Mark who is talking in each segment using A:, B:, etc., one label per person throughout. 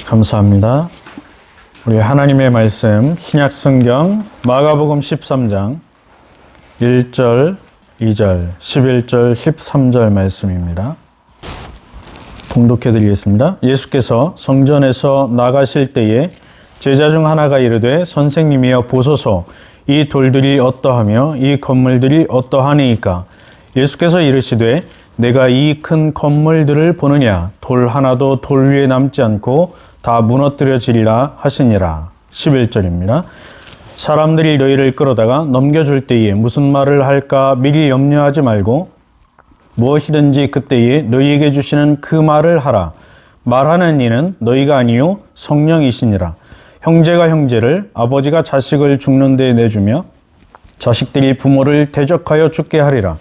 A: 감사합니다. 우리 하나님의 말씀 신약성경 마가복음 13장 1절, 2절, 11절, 13절 말씀입니다. 봉독해 드리겠습니다. 예수께서 성전에서 나가실 때에 제자 중 하나가 이르되 선생님이여 보소서 이 돌들이 어떠하며 이 건물들이 어떠하니이까. 예수께서 이르시되 내가 이 큰 건물들을 보느냐. 돌 하나도 돌 위에 남지 않고 다 무너뜨려지리라 하시니라. 11절입니다. 사람들이 너희를 끌어다가 넘겨줄 때에 무슨 말을 할까 미리 염려하지 말고 무엇이든지 그때에 너희에게 주시는 그 말을 하라. 말하는 이는 너희가 아니요 성령이시니라. 형제가 형제를, 아버지가 자식을 죽는 데 내주며 자식들이 부모를 대적하여 죽게 하리라.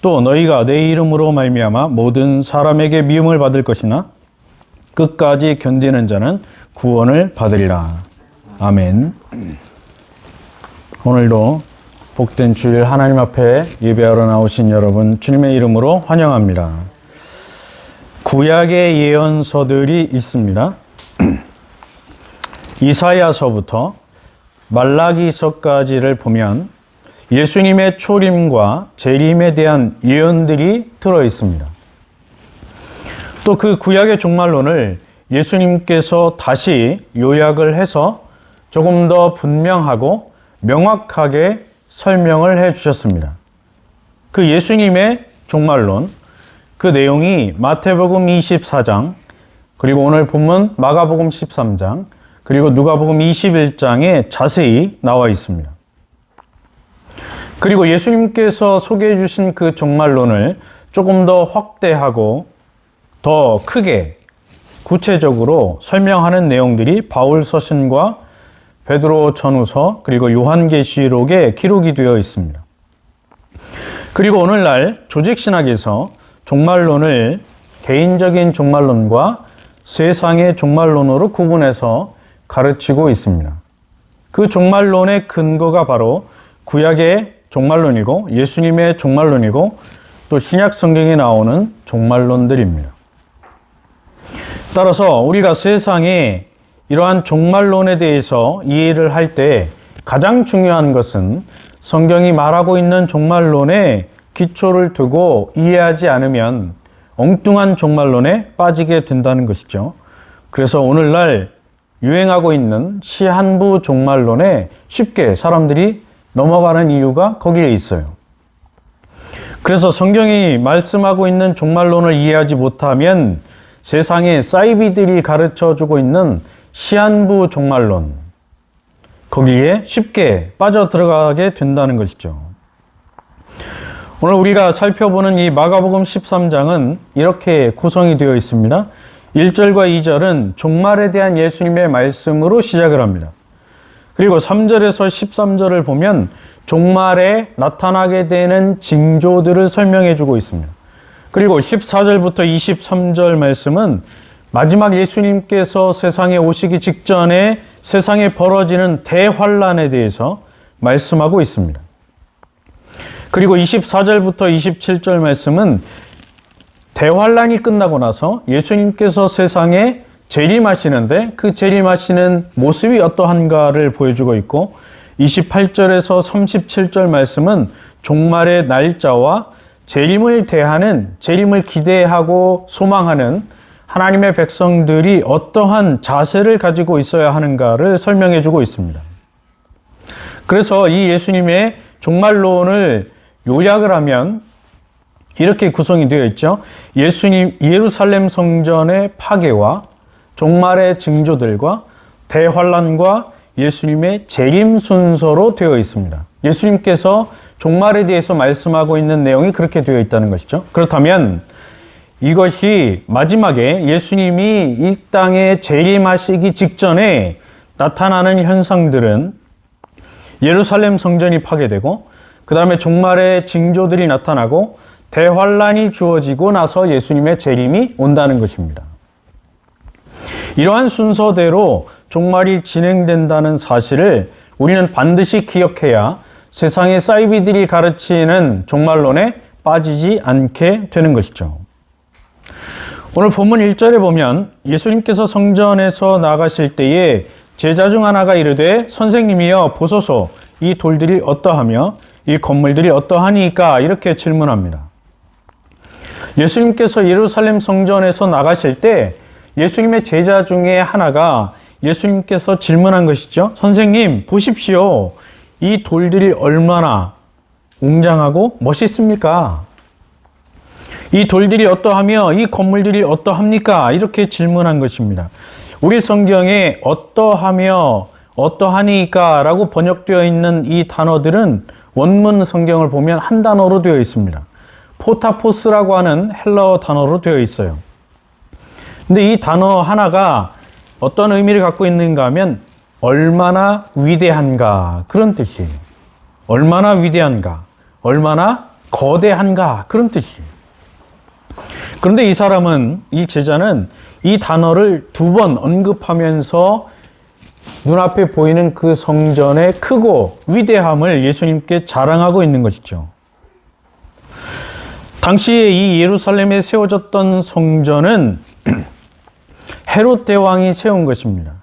A: 또 너희가 내 이름으로 말미암아 모든 사람에게 미움을 받을 것이나 끝까지 견디는 자는 구원을 받으리라. 아멘. 오늘도 복된 주일 하나님 앞에 예배하러 나오신 여러분 주님의 이름으로 환영합니다. 구약의 예언서들이 있습니다. 이사야서부터 말라기서까지를 보면 예수님의 초림과 재림에 대한 예언들이 들어 있습니다. 또 그 구약의 종말론을 예수님께서 다시 요약을 해서 조금 더 분명하고 명확하게 설명을 해 주셨습니다. 그 예수님의 종말론, 그 내용이 마태복음 24장, 그리고 오늘 본문 마가복음 13장, 그리고 누가복음 21장에 자세히 나와 있습니다. 그리고 예수님께서 소개해 주신 그 종말론을 조금 더 확대하고 더 크게 구체적으로 설명하는 내용들이 바울 서신과 베드로 전후서 그리고 요한계시록에 기록이 되어 있습니다. 그리고 오늘날 조직신학에서 종말론을 개인적인 종말론과 세상의 종말론으로 구분해서 가르치고 있습니다. 그 종말론의 근거가 바로 구약의 종말론이고 예수님의 종말론이고 또 신약 성경에 나오는 종말론들입니다. 따라서 우리가 세상에 이러한 종말론에 대해서 이해를 할 때 가장 중요한 것은 성경이 말하고 있는 종말론에 기초를 두고 이해하지 않으면 엉뚱한 종말론에 빠지게 된다는 것이죠. 그래서 오늘날 유행하고 있는 시한부 종말론에 쉽게 사람들이 넘어가는 이유가 거기에 있어요. 그래서 성경이 말씀하고 있는 종말론을 이해하지 못하면 세상에 사이비들이 가르쳐주고 있는 시한부 종말론, 거기에 쉽게 빠져들어가게 된다는 것이죠. 오늘 우리가 살펴보는 이 마가복음 13장은 이렇게 구성이 되어 있습니다. 1절과 2절은 종말에 대한 예수님의 말씀으로 시작을 합니다. 그리고 3절에서 13절을 보면 종말에 나타나게 되는 징조들을 설명해 주고 있습니다. 그리고 14절부터 23절 말씀은 마지막 예수님께서 세상에 오시기 직전에 세상에 벌어지는 대환란에 대해서 말씀하고 있습니다. 그리고 24절부터 27절 말씀은 대환란이 끝나고 나서 예수님께서 세상에 재림하시는데 그 재림하시는 모습이 어떠한가를 보여주고 있고 28절에서 37절 말씀은 종말의 날짜와 재림을 대하는, 재림을 기대하고 소망하는 하나님의 백성들이 어떠한 자세를 가지고 있어야 하는가를 설명해 주고 있습니다. 그래서 이 예수님의 종말론을 요약을 하면 이렇게 구성이 되어 있죠. 예수님 예루살렘 성전의 파괴와 종말의 징조들과 대환란과 예수님의 재림 순서로 되어 있습니다. 예수님께서 종말에 대해서 말씀하고 있는 내용이 그렇게 되어 있다는 것이죠. 그렇다면 이것이 마지막에 예수님이 이 땅에 재림하시기 직전에 나타나는 현상들은 예루살렘 성전이 파괴되고 그 다음에 종말의 징조들이 나타나고 대환란이 주어지고 나서 예수님의 재림이 온다는 것입니다. 이러한 순서대로 종말이 진행된다는 사실을 우리는 반드시 기억해야 세상의 사이비들이 가르치는 종말론에 빠지지 않게 되는 것이죠. 오늘 본문 1절에 보면 예수님께서 성전에서 나가실 때에 제자 중 하나가 이르되 선생님이여 보소서 이 돌들이 어떠하며 이 건물들이 어떠하니까 이렇게 질문합니다. 예수님께서 예루살렘 성전에서 나가실 때 예수님의 제자 중에 하나가 예수님께서 질문한 것이죠. 선생님 보십시오. 이 돌들이 얼마나 웅장하고 멋있습니까? 이 돌들이 어떠하며 이 건물들이 어떠합니까? 이렇게 질문한 것입니다. 우리 성경에 어떠하며 어떠하니까 라고 번역되어 있는 이 단어들은 원문 성경을 보면 한 단어로 되어 있습니다. 포타포스라고 하는 헬라어 단어로 되어 있어요. 근데 이 단어 하나가 어떤 의미를 갖고 있는가 하면 얼마나 위대한가 그런 뜻이에요. 얼마나 위대한가, 얼마나 거대한가 그런 뜻이에요. 그런데 이 사람은, 이 제자는 이 단어를 2번 언급하면서 눈앞에 보이는 그 성전의 크고 위대함을 예수님께 자랑하고 있는 것이죠. 당시에 이 예루살렘에 세워졌던 성전은 헤롯 대왕이 세운 것입니다.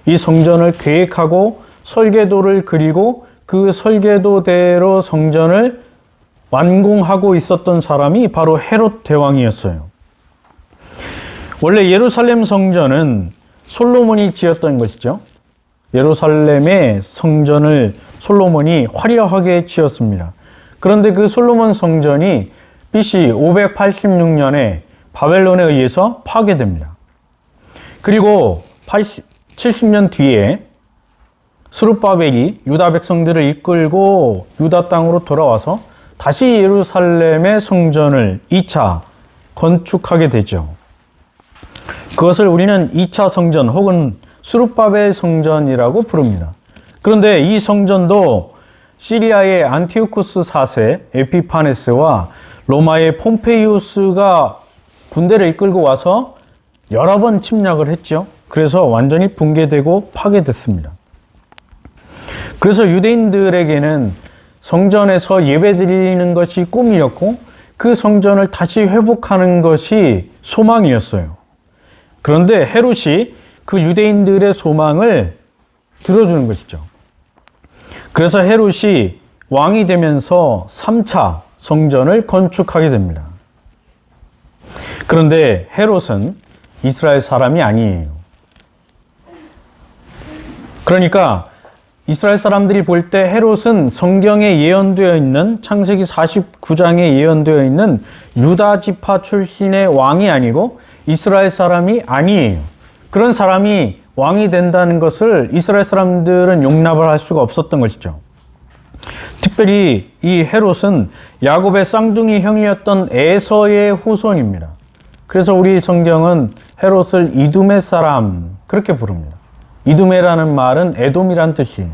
A: 이 성전을 계획하고 설계도를 그리고 그 설계도대로 성전을 완공하고 있었던 사람이 바로 헤롯 대왕이었어요. 원래 예루살렘 성전은 솔로몬이 지었던 것이죠. 예루살렘의 성전을 솔로몬이 화려하게 지었습니다. 그런데 그 솔로몬 성전이 BC 586년에 바벨론에 의해서 파괴됩니다. 그리고 70년 뒤에 스룹바벨이 유다 백성들을 이끌고 유다 땅으로 돌아와서 다시 예루살렘의 성전을 2차 건축하게 되죠. 그것을 우리는 2차 성전 혹은 스룹바벨 성전이라고 부릅니다. 그런데 이 성전도 시리아의 안티오쿠스 4세 에피파네스와 로마의 폼페이우스가 군대를 이끌고 와서 여러 번 침략을 했죠. 그래서 완전히 붕괴되고 파괴됐습니다. 그래서 유대인들에게는 성전에서 예배드리는 것이 꿈이었고 그 성전을 다시 회복하는 것이 소망이었어요. 그런데 헤롯이 그 유대인들의 소망을 들어주는 것이죠. 그래서 헤롯이 왕이 되면서 3차 성전을 건축하게 됩니다. 그런데 헤롯은 이스라엘 사람이 아니에요. 그러니까 이스라엘 사람들이 볼 때 헤롯은 성경에 예언되어 있는 창세기 49장에 예언되어 있는 유다 지파 출신의 왕이 아니고 이스라엘 사람이 아니에요. 그런 사람이 왕이 된다는 것을 이스라엘 사람들은 용납을 할 수가 없었던 것이죠. 특별히 이 헤롯은 야곱의 쌍둥이 형이었던 에서의 후손입니다. 그래서 우리 성경은 헤롯을 이두메 사람 그렇게 부릅니다. 이두메라는 말은 에돔이란 뜻이에요.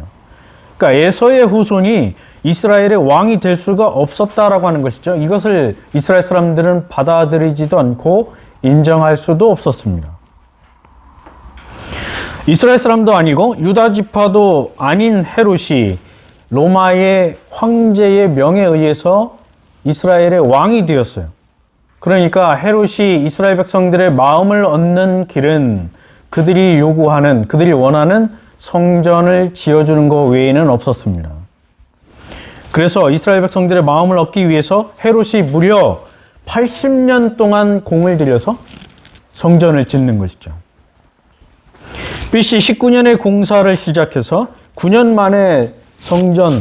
A: 그러니까 에서의 후손이 이스라엘의 왕이 될 수가 없었다라고 하는 것이죠. 이것을 이스라엘 사람들은 받아들이지도 않고 인정할 수도 없었습니다. 이스라엘 사람도 아니고 유다 지파도 아닌 헤롯이 로마의 황제의 명에 의해서 이스라엘의 왕이 되었어요. 그러니까 헤롯이 이스라엘 백성들의 마음을 얻는 길은 그들이 요구하는, 그들이 원하는 성전을 지어주는 것 외에는 없었습니다. 그래서 이스라엘 백성들의 마음을 얻기 위해서 헤롯이 무려 80년 동안 공을 들여서 성전을 짓는 것이죠. BC 19년에 공사를 시작해서 9년 만에 성전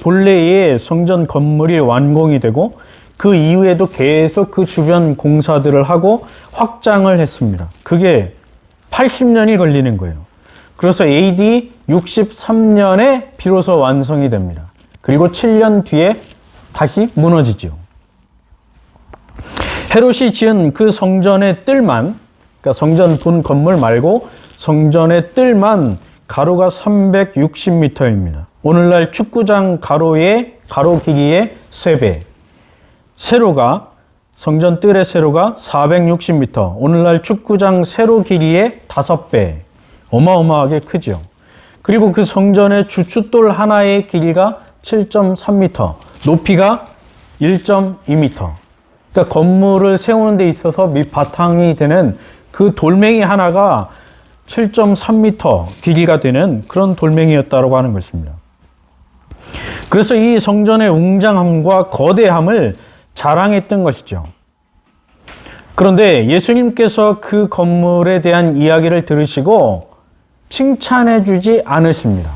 A: 본래의 성전 건물이 완공이 되고 그 이후에도 계속 그 주변 공사들을 하고 확장을 했습니다. 그게 80년이 걸리는 거예요. 그래서 AD 63년에 비로소 완성이 됩니다. 그리고 7년 뒤에 다시 무너지죠. 헤롯이 지은 그 성전의 뜰만, 그러니까 성전 본 건물 말고 성전의 뜰만 가로가 360m입니다. 오늘날 축구장 가로의 가로 길이의 3배. 세로가 성전 뜰의 세로가 460m. 오늘날 축구장 세로 길이의 5배. 어마어마하게 크죠. 그리고 그 성전의 주춧돌 하나의 길이가 7.3m, 높이가 1.2m. 그러니까 건물을 세우는 데 있어서 밑바탕이 되는 그 돌멩이 하나가 7.3m 길이가 되는 그런 돌멩이였다고 하는 것입니다. 그래서 이 성전의 웅장함과 거대함을 자랑했던 것이죠. 그런데 예수님께서 그 건물에 대한 이야기를 들으시고 칭찬해 주지 않으십니다.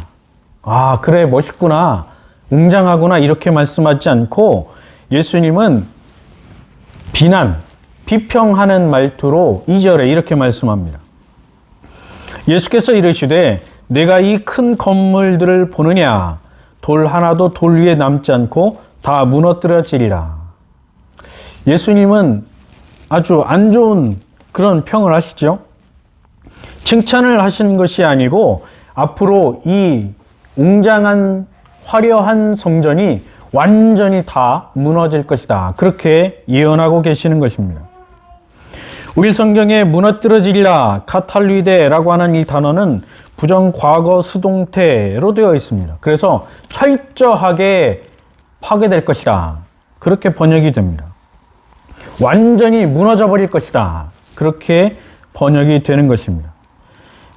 A: 아, 그래, 멋있구나, 웅장하구나, 이렇게 말씀하지 않고 예수님은 비평하는 말투로 2절에 이렇게 말씀합니다. 예수께서 이르시되 내가 이 큰 건물들을 보느냐, 돌 하나도 돌 위에 남지 않고 다 무너뜨려지리라. 예수님은 아주 안 좋은 그런 평을 하시죠. 칭찬을 하시는 것이 아니고 앞으로 이 웅장한 화려한 성전이 완전히 다 무너질 것이다, 그렇게 예언하고 계시는 것입니다. 우리 성경에 무너뜨려지리라, 카탈리데라고 하는 이 단어는 부정과거 수동태로 되어 있습니다. 그래서 철저하게 파괴될 것이다, 그렇게 번역이 됩니다. 완전히 무너져 버릴 것이다, 그렇게 번역이 되는 것입니다.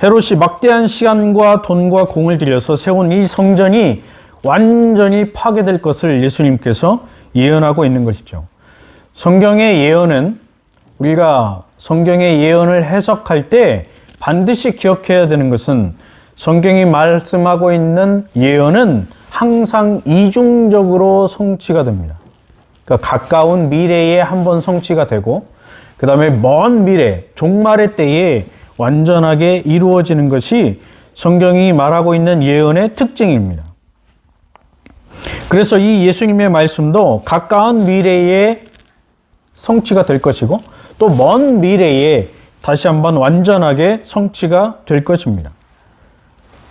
A: 헤롯이 막대한 시간과 돈과 공을 들여서 세운 이 성전이 완전히 파괴될 것을 예수님께서 예언하고 있는 것이죠. 성경의 예언은, 우리가 성경의 예언을 해석할 때 반드시 기억해야 되는 것은, 성경이 말씀하고 있는 예언은 항상 이중적으로 성취가 됩니다. 그러니까 가까운 미래에 한번 성취가 되고, 그 다음에 먼 미래, 종말의 때에 완전하게 이루어지는 것이 성경이 말하고 있는 예언의 특징입니다. 그래서 이 예수님의 말씀도 가까운 미래에 성취가 될 것이고, 또 먼 미래에 다시 한번 완전하게 성취가 될 것입니다.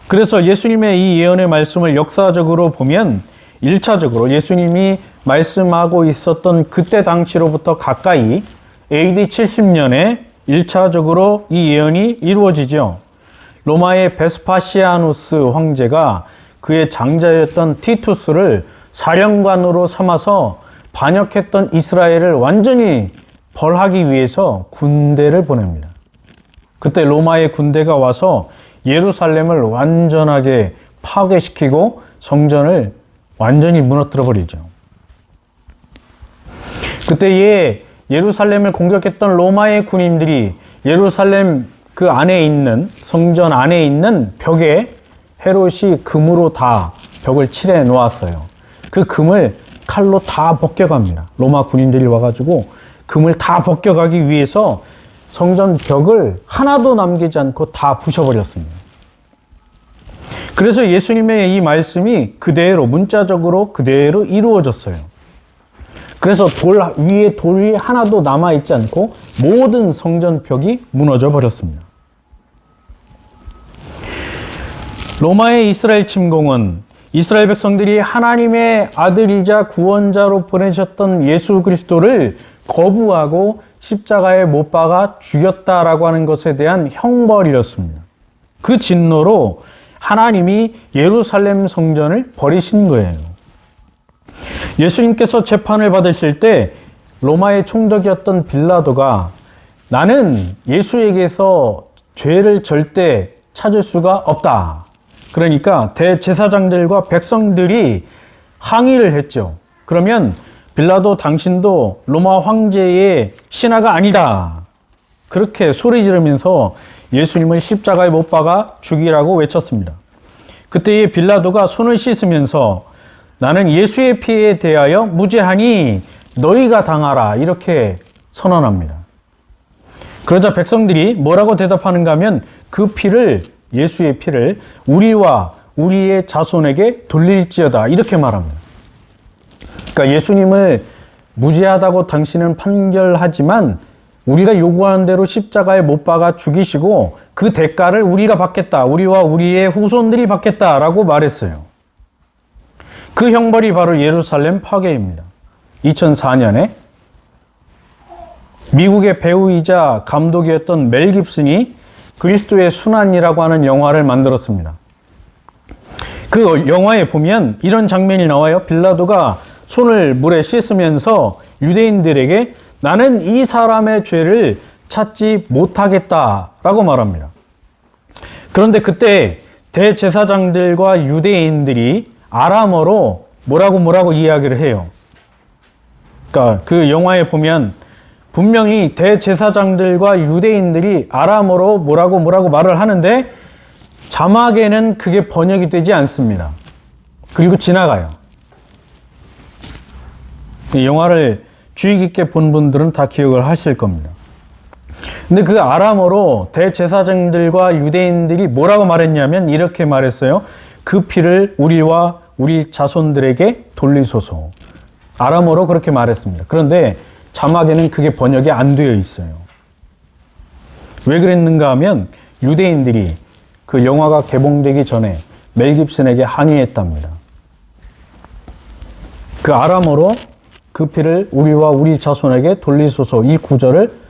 A: 그래서 예수님의 이 예언의 말씀을 역사적으로 보면 1차적으로 예수님이 말씀하고 있었던 그때 당시로부터 가까이 AD 70년에 1차적으로 이 예언이 이루어지죠. 로마의 베스파시아누스 황제가 그의 장자였던 티투스를 사령관으로 삼아서 반역했던 이스라엘을 완전히 벌하기 위해서 군대를 보냅니다. 그때 로마의 군대가 와서 예루살렘을 완전하게 파괴시키고 성전을 완전히 무너뜨려 버리죠. 그때에 예루살렘을 공격했던 로마의 군인들이 예루살렘 그 안에 있는, 성전 안에 있는 벽에 헤롯이 금으로 다 벽을 칠해 놓았어요. 그 금을 칼로 다 벗겨갑니다. 로마 군인들이 와가지고 금을 다 벗겨가기 위해서 성전 벽을 하나도 남기지 않고 다 부셔버렸습니다. 그래서 예수님의 이 말씀이 그대로, 문자적으로 그대로 이루어졌어요. 그래서 돌이 하나도 남아있지 않고 모든 성전 벽이 무너져 버렸습니다. 로마의 이스라엘 침공은 이스라엘 백성들이 하나님의 아들이자 구원자로 보내셨던 예수 그리스도를 거부하고 십자가에 못 박아 죽였다라고 하는 것에 대한 형벌이었습니다. 그 진노로 하나님이 예루살렘 성전을 버리신 거예요. 예수님께서 재판을 받으실 때 로마의 총독이었던 빌라도가 나는 예수에게서 죄를 절대 찾을 수가 없다. 그러니까 대제사장들과 백성들이 항의를 했죠. 그러면 빌라도 당신도 로마 황제의 신하가 아니다. 그렇게 소리 지르면서 예수님을 십자가에 못 박아 죽이라고 외쳤습니다. 그때에 빌라도가 손을 씻으면서 나는 예수의 피에 대하여 무죄하니 너희가 당하라, 이렇게 선언합니다. 그러자 백성들이 뭐라고 대답하는가 하면 그 피를, 예수의 피를 우리와 우리의 자손에게 돌릴지어다, 이렇게 말합니다. 그러니까 예수님을 무죄하다고 당신은 판결하지만 우리가 요구하는 대로 십자가에 못 박아 죽이시고 그 대가를 우리가 받겠다, 우리와 우리의 후손들이 받겠다라고 말했어요. 그 형벌이 바로 예루살렘 파괴입니다. 2004년에 미국의 배우이자 감독이었던 멜 깁슨이 그리스도의 순환이라고 하는 영화를 만들었습니다. 그 영화에 보면 이런 장면이 나와요. 빌라도가 손을 물에 씻으면서 유대인들에게 나는 이 사람의 죄를 찾지 못하겠다라고 말합니다. 그런데 그때 대제사장들과 유대인들이 아람어로 뭐라고 이야기를 해요. 그러니까 그 영화에 보면 분명히 대제사장들과 유대인들이 아람어로 뭐라고 말을 하는데 자막에는 그게 번역이 되지 않습니다. 그리고 지나가요. 이 영화를 주의 깊게 본 분들은 다 기억을 하실 겁니다. 근데 그 아람어로 대제사장들과 유대인들이 뭐라고 말했냐면 이렇게 말했어요. 그 피를 우리와 우리 자손들에게 돌리소서. 아람어로 그렇게 말했습니다. 그런데 자막에는 그게 번역이 안 되어 있어요. 왜 그랬는가 하면 유대인들이 그 영화가 개봉되기 전에 멜 깁슨에게 항의했답니다. 그 아람어로 그 피를 우리와 우리 자손에게 돌리소서 이 구절을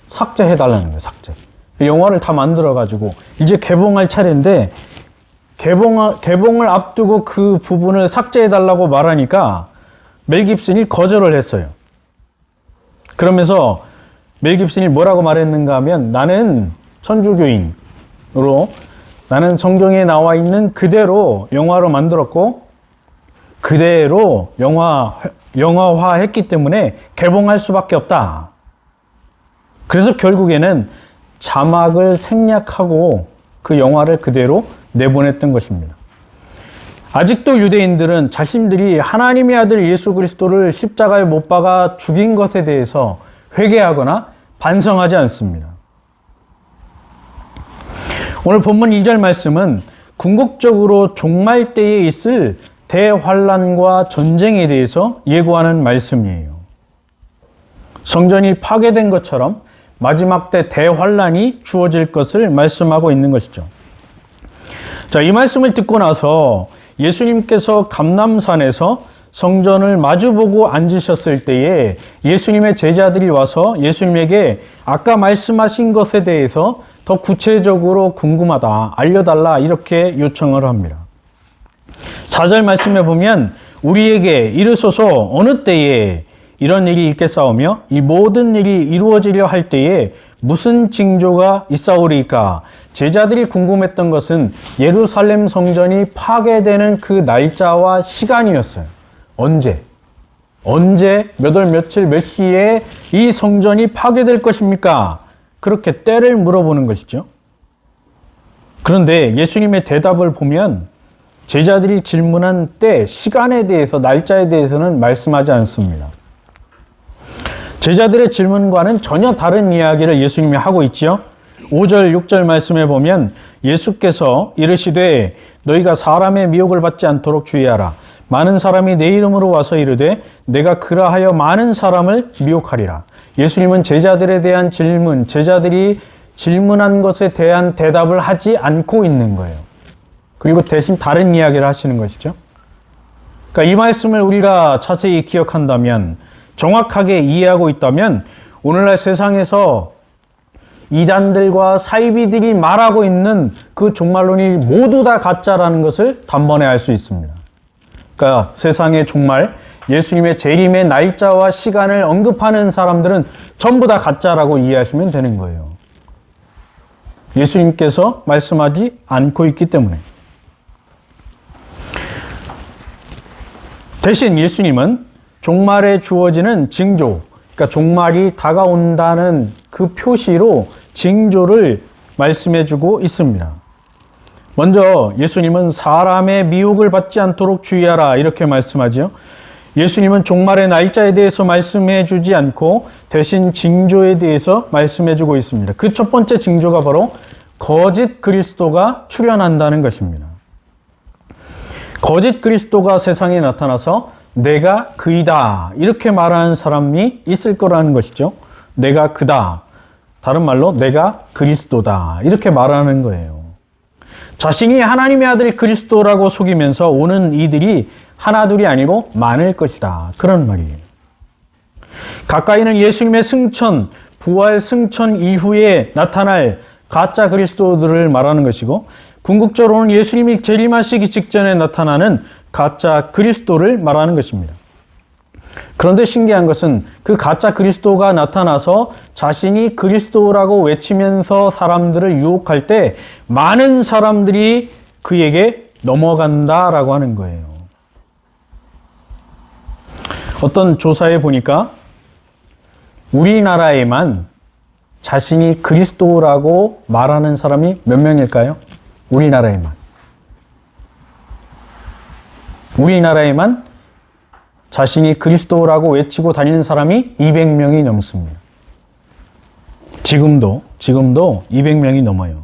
A: 삭제해달라는 거예요. 삭제. 영화를 다 만들어가지고 이제 개봉할 차례인데 개봉을 앞두고 그 부분을 삭제해달라고 말하니까 멜 깁슨이 거절을 했어요. 그러면서 멜 깁슨이 뭐라고 말했는가 하면 나는 천주교인으로 나는 성경에 나와 있는 그대로 영화로 만들었고 그대로 영화화했기 때문에 개봉할 수밖에 없다. 그래서 결국에는 자막을 생략하고 그 영화를 그대로 내보냈던 것입니다. 아직도 유대인들은 자신들이 하나님의 아들 예수 그리스도를 십자가에 못 박아 죽인 것에 대해서 회개하거나 반성하지 않습니다. 오늘 본문 2절 말씀은 궁극적으로 종말 때에 있을 대환란과 전쟁에 대해서 예고하는 말씀이에요. 성전이 파괴된 것처럼 마지막 때 대환란이 주어질 것을 말씀하고 있는 것이죠. 자, 이 말씀을 듣고 나서 예수님께서 감람산에서 성전을 마주보고 앉으셨을 때에 예수님의 제자들이 와서 예수님에게 아까 말씀하신 것에 대해서 더 구체적으로 궁금하다, 알려달라 이렇게 요청을 합니다. 4절 말씀에 보면 우리에게 이르소서 어느 때에 이런 일이 있겠사오며 이 모든 일이 이루어지려 할 때에 무슨 징조가 있사오리까? 제자들이 궁금했던 것은 예루살렘 성전이 파괴되는 그 날짜와 시간이었어요. 언제 몇 월 며칠 몇 시에 이 성전이 파괴될 것입니까? 그렇게 때를 물어보는 것이죠. 그런데 예수님의 대답을 보면 제자들이 질문한 때, 시간에 대해서, 날짜에 대해서는 말씀하지 않습니다. 제자들의 질문과는 전혀 다른 이야기를 예수님이 하고 있지요. 5절, 6절 말씀에 보면 예수께서 이르시되 너희가 사람의 미혹을 받지 않도록 주의하라. 많은 사람이 내 이름으로 와서 이르되 내가 그라하여 많은 사람을 미혹하리라. 예수님은 제자들에 대한 질문, 제자들이 질문한 것에 대한 대답을 하지 않고 있는 거예요. 그리고 대신 다른 이야기를 하시는 것이죠. 그러니까 이 말씀을 우리가 자세히 기억한다면, 정확하게 이해하고 있다면 오늘날 세상에서 이단들과 사이비들이 말하고 있는 그 종말론이 모두 다 가짜라는 것을 단번에 알 수 있습니다. 그러니까 세상의 종말, 예수님의 재림의 날짜와 시간을 언급하는 사람들은 전부 다 가짜라고 이해하시면 되는 거예요. 예수님께서 말씀하지 않고 있기 때문에. 대신 예수님은 종말에 주어지는 징조, 그러니까 종말이 다가온다는 그 표시로 징조를 말씀해주고 있습니다. 먼저 예수님은 사람의 미혹을 받지 않도록 주의하라 이렇게 말씀하죠. 예수님은 종말의 날짜에 대해서 말씀해주지 않고 대신 징조에 대해서 말씀해주고 있습니다. 그 첫 번째 징조가 바로 거짓 그리스도가 출현한다는 것입니다. 거짓 그리스도가 세상에 나타나서 내가 그이다 이렇게 말하는 사람이 있을 거라는 것이죠. 내가 그다. 다른 말로 내가 그리스도다 이렇게 말하는 거예요. 자신이 하나님의 아들 그리스도라고 속이면서 오는 이들이 하나둘이 아니고 많을 것이다. 그런 말이에요. 가까이는 예수님의 승천, 부활 승천 이후에 나타날 가짜 그리스도들을 말하는 것이고, 궁극적으로는 예수님이 재림하시기 직전에 나타나는 가짜 그리스도를 말하는 것입니다. 그런데 신기한 것은 그 가짜 그리스도가 나타나서 자신이 그리스도라고 외치면서 사람들을 유혹할 때 많은 사람들이 그에게 넘어간다라고 하는 거예요. 어떤 조사에 보니까 우리나라에만 자신이 그리스도라고 말하는 사람이 몇 명일까요? 우리나라에만 자신이 그리스도라고 외치고 다니는 사람이 200명이 넘습니다. 지금도 200명이 넘어요.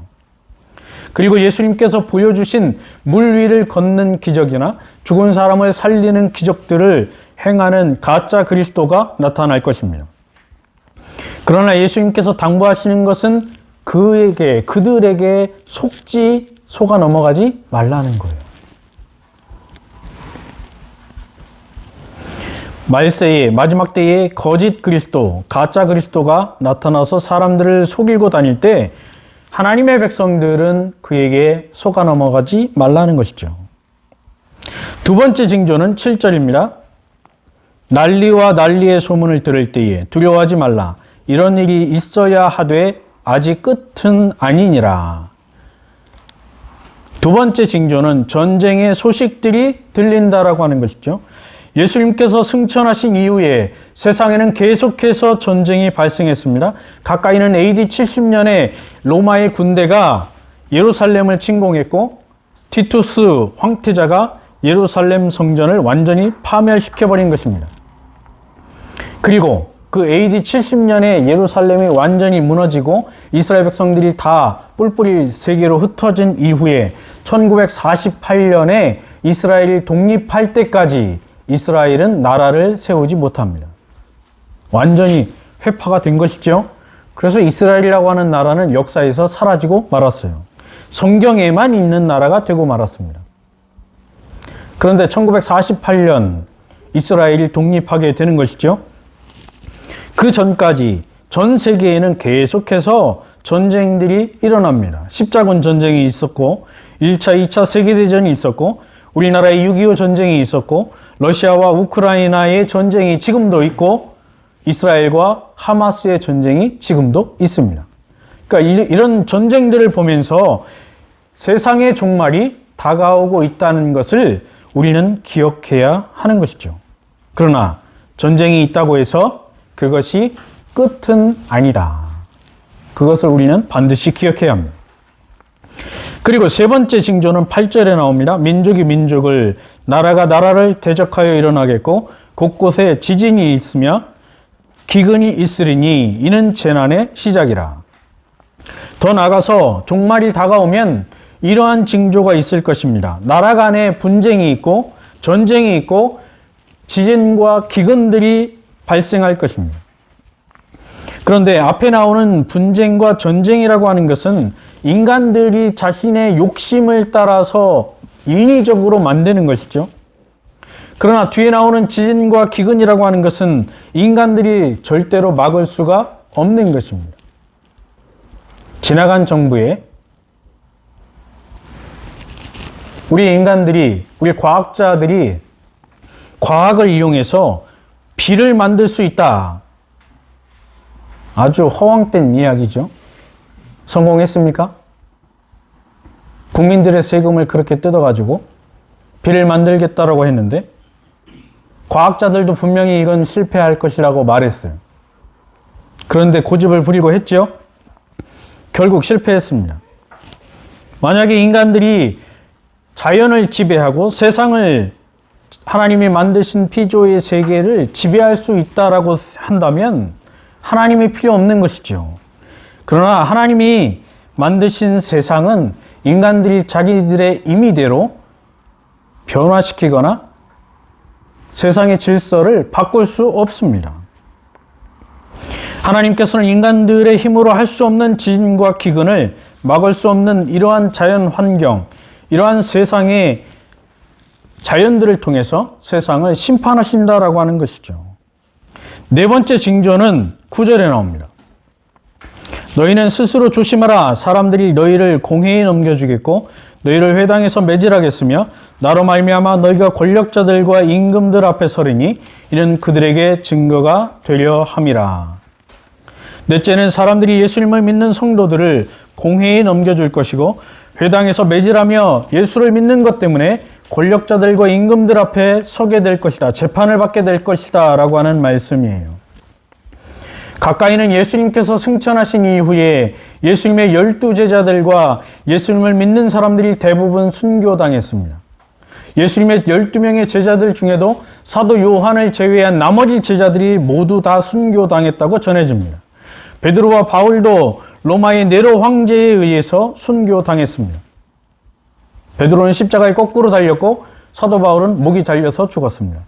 A: 그리고 예수님께서 보여주신 물 위를 걷는 기적이나 죽은 사람을 살리는 기적들을 행하는 가짜 그리스도가 나타날 것입니다. 그러나 예수님께서 당부하시는 것은 그들에게 속아 넘어가지 말라는 거예요. 말세에, 마지막 때에 거짓 그리스도, 가짜 그리스도가 나타나서 사람들을 속이고 다닐 때 하나님의 백성들은 그에게 속아 넘어가지 말라는 것이죠. 두 번째 징조는 7절입니다. 난리와 난리의 소문을 들을 때에 두려워하지 말라. 이런 일이 있어야 하되 아직 끝은 아니니라. 두 번째 징조는 전쟁의 소식들이 들린다라고 하는 것이죠. 예수님께서 승천하신 이후에 세상에는 계속해서 전쟁이 발생했습니다. 가까이는 AD 70년에 로마의 군대가 예루살렘을 침공했고 티투스 황태자가 예루살렘 성전을 완전히 파멸시켜버린 것입니다. 그리고 그 AD 70년에 예루살렘이 완전히 무너지고 이스라엘 백성들이 다 뿔뿔이 세계로 흩어진 이후에 1948년에 이스라엘이 독립할 때까지 이스라엘은 나라를 세우지 못합니다. 완전히 회파가 된 것이죠. 그래서 이스라엘이라고 하는 나라는 역사에서 사라지고 말았어요. 성경에만 있는 나라가 되고 말았습니다. 그런데 1948년 이스라엘이 독립하게 되는 것이죠. 그 전까지 전 세계에는 계속해서 전쟁들이 일어납니다. 십자군 전쟁이 있었고 1차, 2차 세계대전이 있었고 우리나라의 6.25 전쟁이 있었고 러시아와 우크라이나의 전쟁이 지금도 있고 이스라엘과 하마스의 전쟁이 지금도 있습니다. 그러니까 이런 전쟁들을 보면서 세상의 종말이 다가오고 있다는 것을 우리는 기억해야 하는 것이죠. 그러나 전쟁이 있다고 해서 그것이 끝은 아니다. 그것을 우리는 반드시 기억해야 합니다. 그리고 세 번째 징조는 8절에 나옵니다. 민족이 민족을, 나라가 나라를 대적하여 일어나겠고 곳곳에 지진이 있으며 기근이 있으리니 이는 재난의 시작이라. 더 나아가서 종말이 다가오면 이러한 징조가 있을 것입니다. 나라 간에 분쟁이 있고 전쟁이 있고 지진과 기근들이 발생할 것입니다. 그런데 앞에 나오는 분쟁과 전쟁이라고 하는 것은 인간들이 자신의 욕심을 따라서 인위적으로 만드는 것이죠. 그러나 뒤에 나오는 지진과 기근이라고 하는 것은 인간들이 절대로 막을 수가 없는 것입니다. 지나간 정부에 우리 인간들이, 우리 과학자들이 과학을 이용해서 비를 만들 수 있다. 아주 허황된 이야기죠. 성공했습니까? 국민들의 세금을 그렇게 뜯어가지고 비를 만들겠다라고 했는데 과학자들도 분명히 이건 실패할 것이라고 말했어요. 그런데 고집을 부리고 했죠. 결국 실패했습니다. 만약에 인간들이 자연을 지배하고 세상을 하나님이 만드신 피조의 세계를 지배할 수 있다라고 한다면 하나님이 필요 없는 것이죠. 그러나 하나님이 만드신 세상은 인간들이 자기들의 임의대로 변화시키거나 세상의 질서를 바꿀 수 없습니다. 하나님께서는 인간들의 힘으로 할 수 없는 지진과 기근을 막을 수 없는 이러한 자연 환경, 이러한 세상의 자연들을 통해서 세상을 심판하신다라고 하는 것이죠. 네 번째 징조는 9절에 나옵니다. 너희는 스스로 조심하라. 사람들이 너희를 공회에 넘겨주겠고 너희를 회당에서 매질하겠으며 나로 말미암아 너희가 권력자들과 임금들 앞에 서리니 이는 그들에게 증거가 되려 함이라. 넷째는 사람들이 예수님을 믿는 성도들을 공회에 넘겨줄 것이고 회당에서 매질하며 예수를 믿는 것 때문에 권력자들과 임금들 앞에 서게 될 것이다. 재판을 받게 될 것이다. 라고 하는 말씀이에요. 가까이는 예수님께서 승천하신 이후에 예수님의 12제자들과 예수님을 믿는 사람들이 대부분 순교당했습니다. 예수님의 12명의 제자들 중에도 사도 요한을 제외한 나머지 제자들이 모두 다 순교당했다고 전해집니다. 베드로와 바울도 로마의 네로 황제에 의해서 순교당했습니다. 베드로는 십자가에 거꾸로 달렸고 사도 바울은 목이 잘려서 죽었습니다.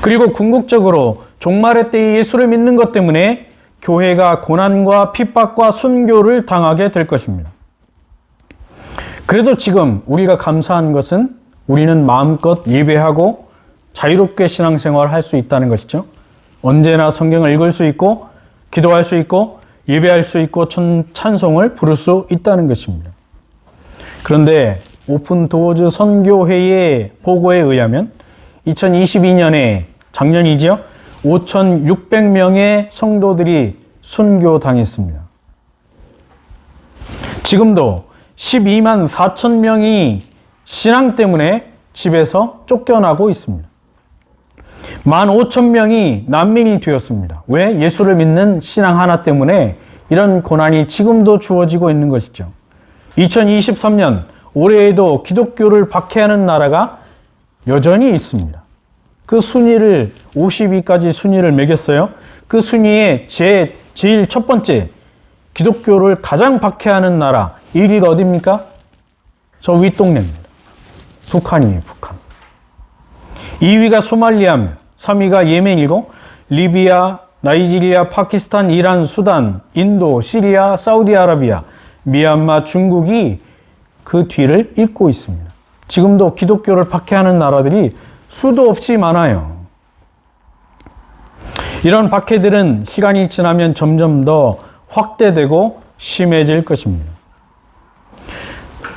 A: 그리고 궁극적으로 종말의 때에 예수를 믿는 것 때문에 교회가 고난과 핍박과 순교를 당하게 될 것입니다. 그래도 지금 우리가 감사한 것은 우리는 마음껏 예배하고 자유롭게 신앙생활을 할 수 있다는 것이죠. 언제나 성경을 읽을 수 있고 기도할 수 있고 예배할 수 있고 찬송을 부를 수 있다는 것입니다. 그런데 오픈 도어즈 선교회의 보고에 의하면 2022년에 작년이죠. 5,600명의 성도들이 순교당했습니다. 지금도 12만 4천 명이 신앙 때문에 집에서 쫓겨나고 있습니다. 15,000명이 난민이 되었습니다. 왜? 예수를 믿는 신앙 하나 때문에 이런 고난이 지금도 주어지고 있는 것이죠. 2023년 올해에도 기독교를 박해하는 나라가 여전히 있습니다. 그 순위를 50위까지 순위를 매겼어요. 그 순위에 제일 첫 번째 기독교를 가장 박해하는 나라 1위가 어디입니까? 저 윗동네입니다. 북한이에요. 북한. 2위가 소말리아입니다. 3위가 예멘이고 리비아, 나이지리아, 파키스탄, 이란, 수단, 인도, 시리아, 사우디아라비아, 미얀마, 중국이 그 뒤를 잇고 있습니다. 지금도 기독교를 박해하는 나라들이 수도 없이 많아요. 이런 박해들은 시간이 지나면 점점 더 확대되고 심해질 것입니다.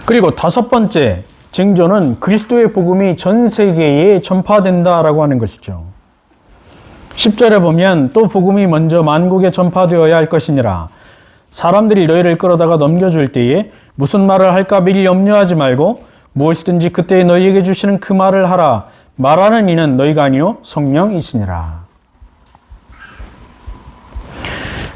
A: 그리고 다섯 번째 징조는 그리스도의 복음이 전 세계에 전파된다라고 하는 것이죠. 10절에 보면 또 복음이 먼저 만국에 전파되어야 할 것이니라. 사람들이 너희를 끌어다가 넘겨줄 때에 무슨 말을 할까 미리 염려하지 말고 무엇이든지 그때에 너희에게 주시는 그 말을 하라. 말하는 이는 너희가 아니요 성령이시니라.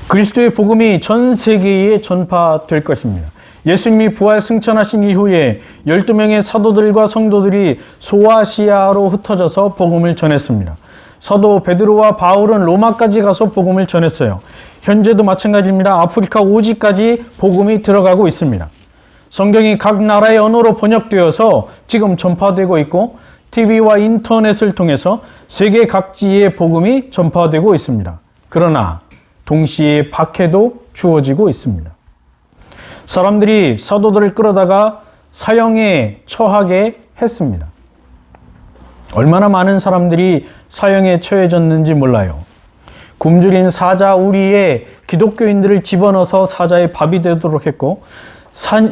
A: 그리스도의 복음이 전 세계에 전파될 것입니다. 예수님이 부활 승천하신 이후에 12명의 사도들과 성도들이 소아시아로 흩어져서 복음을 전했습니다. 사도 베드로와 바울은 로마까지 가서 복음을 전했어요. 현재도 마찬가지입니다. 아프리카 오지까지 복음이 들어가고 있습니다. 성경이 각 나라의 언어로 번역되어서 지금 전파되고 있고 TV와 인터넷을 통해서 세계 각지에 복음이 전파되고 있습니다. 그러나 동시에 박해도 주어지고 있습니다. 사람들이 사도들을 끌어다가 사형에 처하게 했습니다. 얼마나 많은 사람들이 사형에 처해졌는지 몰라요. 굶주린 사자 우리에 기독교인들을 집어넣어서 사자의 밥이 되도록 했고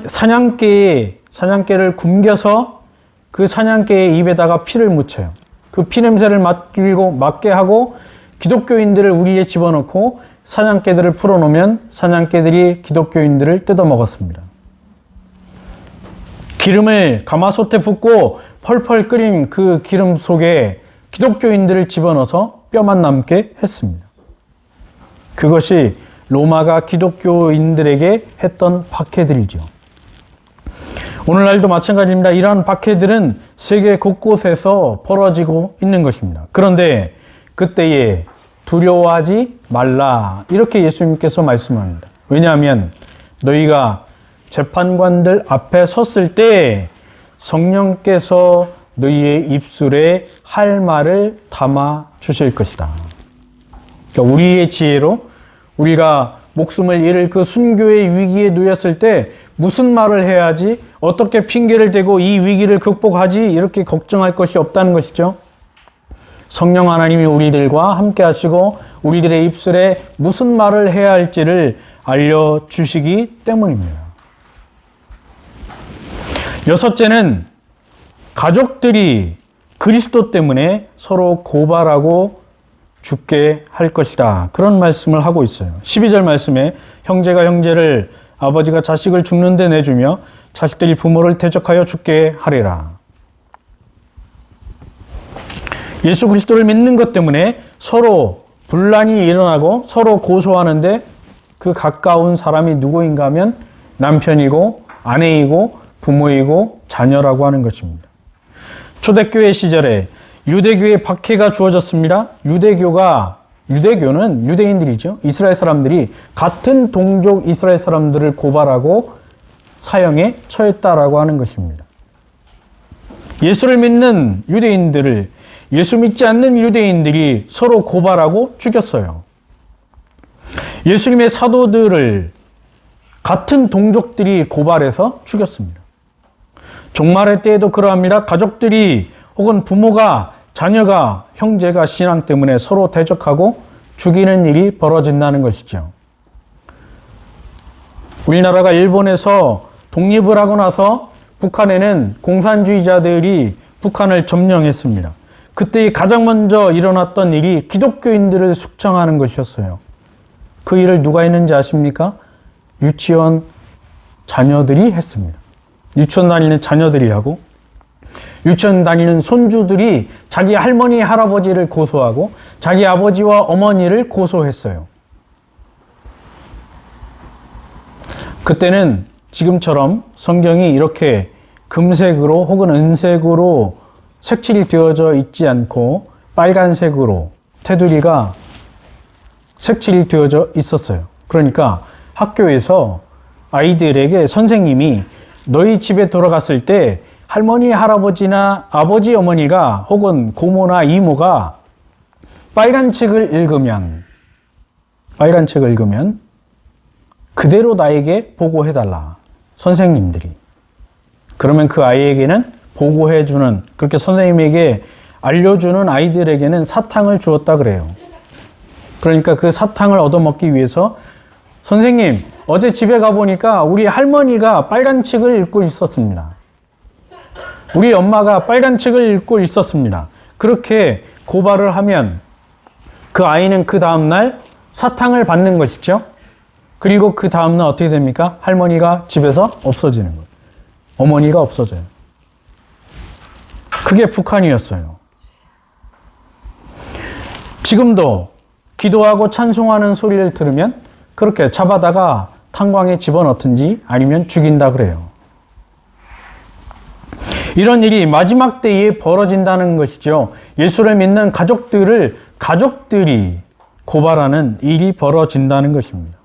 A: 사냥개를 굶겨서 그 사냥개의 입에다가 피를 묻혀요. 그 피냄새를 맡게 하고 기독교인들을 우리에 집어넣고 사냥개들을 풀어놓으면 사냥개들이 기독교인들을 뜯어먹었습니다. 기름을 가마솥에 붓고 펄펄 끓인 그 기름 속에 기독교인들을 집어넣어서 뼈만 남게 했습니다. 그것이 로마가 기독교인들에게 했던 박해들이죠. 오늘날도 마찬가지입니다. 이러한 박해들은 세계 곳곳에서 벌어지고 있는 것입니다. 그런데 그때에 두려워하지 말라. 이렇게 예수님께서 말씀합니다. 왜냐하면 너희가 재판관들 앞에 섰을 때 성령께서 너희의 입술에 할 말을 담아 주실 것이다. 그러니까 우리의 지혜로 우리가 목숨을 잃을 그 순교의 위기에 놓였을 때 무슨 말을 해야지, 어떻게 핑계를 대고 이 위기를 극복하지, 이렇게 걱정할 것이 없다는 것이죠. 성령 하나님이 우리들과 함께 하시고 우리들의 입술에 무슨 말을 해야 할지를 알려주시기 때문입니다. 여섯째는 가족들이 그리스도 때문에 서로 고발하고 죽게 할 것이다. 그런 말씀을 하고 있어요. 12절 말씀에 형제가 형제를, 아버지가 자식을 죽는 데 내주며 자식들이 부모를 대적하여 죽게 하리라. 예수 그리스도를 믿는 것 때문에 서로 분란이 일어나고 서로 고소하는데 그 가까운 사람이 누구인가 하면 남편이고 아내이고 부모이고 자녀라고 하는 것입니다. 초대교회 시절에 유대교에 박해가 주어졌습니다. 유대교는 유대인들이죠. 이스라엘 사람들이 같은 동족 이스라엘 사람들을 고발하고 사형에 처했다라고 하는 것입니다. 예수를 믿는 유대인들을 예수 믿지 않는 유대인들이 서로 고발하고 죽였어요. 예수님의 사도들을 같은 동족들이 고발해서 죽였습니다. 종말의 때에도 그러합니다. 가족들이 혹은 부모가, 자녀가, 형제가 신앙 때문에 서로 대적하고 죽이는 일이 벌어진다는 것이죠. 우리나라가 일본에서 독립을 하고 나서 북한에는 공산주의자들이 북한을 점령했습니다. 그때 가장 먼저 일어났던 일이 기독교인들을 숙청하는 것이었어요. 그 일을 누가 했는지 아십니까? 유치원 자녀들이 했습니다. 유치원 다니는 자녀들이 하고, 유치원 다니는 손주들이 자기 할머니, 할아버지를 고소하고 자기 아버지와 어머니를 고소했어요. 그때는 지금처럼 성경이 이렇게 금색으로 혹은 은색으로 색칠이 되어져 있지 않고 빨간색으로 테두리가 색칠이 되어져 있었어요. 그러니까 학교에서 아이들에게 선생님이 너희 집에 돌아갔을 때 할머니, 할아버지나 아버지, 어머니가 혹은 고모나 이모가 빨간 책을 읽으면 그대로 나에게 보고해달라. 선생님들이. 그러면 그 아이에게는 보고해주는, 그렇게 선생님에게 알려주는 아이들에게는 사탕을 주었다 그래요. 그러니까 그 사탕을 얻어먹기 위해서 선생님, 어제 집에 가보니까 우리 할머니가 빨간 책을 읽고 있었습니다. 우리 엄마가 빨간 책을 읽고 있었습니다. 그렇게 고발을 하면 그 아이는 그 다음날 사탕을 받는 것이죠. 그리고 그 다음날 어떻게 됩니까? 할머니가 집에서 없어지는 거예요. 어머니가 없어져요. 그게 북한이었어요. 지금도 기도하고 찬송하는 소리를 들으면 그렇게 잡아다가 탄광에 집어넣든지 아니면 죽인다 그래요. 이런 일이 마지막 때에 벌어진다는 것이죠. 예수를 믿는 가족들이 고발하는 일이 벌어진다는 것입니다.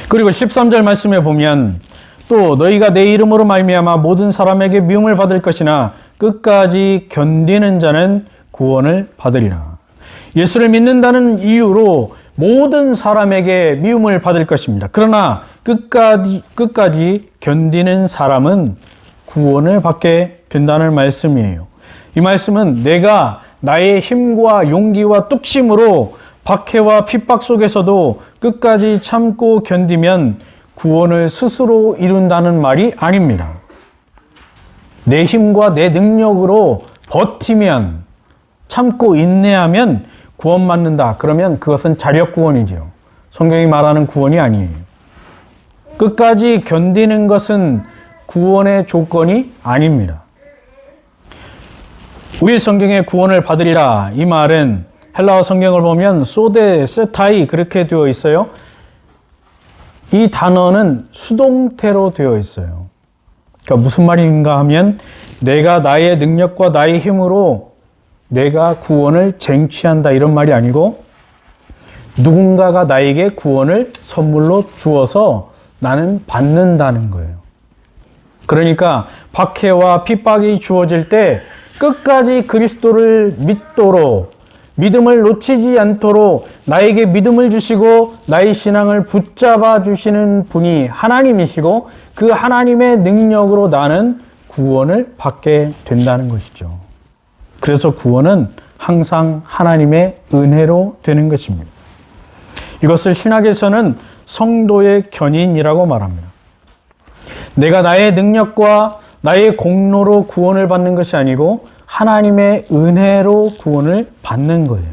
A: 그리고 13절 말씀에 보면 또 너희가 내 이름으로 말미암아 모든 사람에게 미움을 받을 것이나 끝까지 견디는 자는 구원을 받으리라. 예수를 믿는다는 이유로 모든 사람에게 미움을 받을 것입니다. 그러나 끝까지 견디는 사람은 구원을 받게 된다는 말씀이에요. 이 말씀은 내가 나의 힘과 용기와 뚝심으로 박해와 핍박 속에서도 끝까지 참고 견디면 구원을 스스로 이룬다는 말이 아닙니다. 내 힘과 내 능력으로 버티면, 참고 인내하면 구원받는다. 그러면 그것은 자력구원이죠. 성경이 말하는 구원이 아니에요. 끝까지 견디는 것은 구원의 조건이 아닙니다. 우리 성경에 구원을 받으리라, 이 말은 헬라어 성경을 보면 소데, 세타이 그렇게 되어 있어요. 이 단어는 수동태로 되어 있어요. 그러니까 무슨 말인가 하면 내가 나의 능력과 나의 힘으로 내가 구원을 쟁취한다 이런 말이 아니고 누군가가 나에게 구원을 선물로 주어서 나는 받는다는 거예요. 그러니까 박해와 핍박이 주어질 때 끝까지 그리스도를 믿도록, 믿음을 놓치지 않도록 나에게 믿음을 주시고 나의 신앙을 붙잡아 주시는 분이 하나님이시고 그 하나님의 능력으로 나는 구원을 받게 된다는 것이죠. 그래서 구원은 항상 하나님의 은혜로 되는 것입니다. 이것을 신학에서는 성도의 견인이라고 말합니다. 내가 나의 능력과 나의 공로로 구원을 받는 것이 아니고 하나님의 은혜로 구원을 받는 거예요.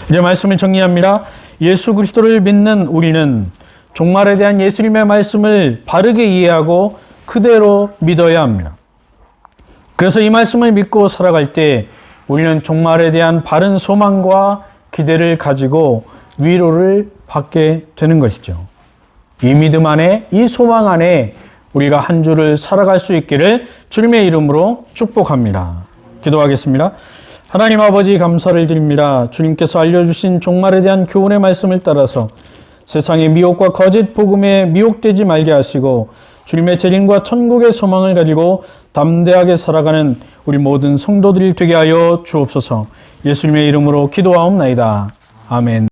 A: 이제 말씀을 정리합니다. 예수 그리스도를 믿는 우리는 종말에 대한 예수님의 말씀을 바르게 이해하고 그대로 믿어야 합니다. 그래서 이 말씀을 믿고 살아갈 때 우리는 종말에 대한 바른 소망과 기대를 가지고 위로를 받게 되는 것이죠. 이 믿음 안에, 이 소망 안에 우리가 한 주를 살아갈 수 있기를 주님의 이름으로 축복합니다. 기도하겠습니다. 하나님 아버지 감사를 드립니다. 주님께서 알려주신 종말에 대한 교훈의 말씀을 따라서 세상의 미혹과 거짓 복음에 미혹되지 말게 하시고 주님의 재림과 천국의 소망을 가지고 담대하게 살아가는 우리 모든 성도들이 되게 하여 주옵소서. 예수님의 이름으로 기도하옵나이다. 아멘.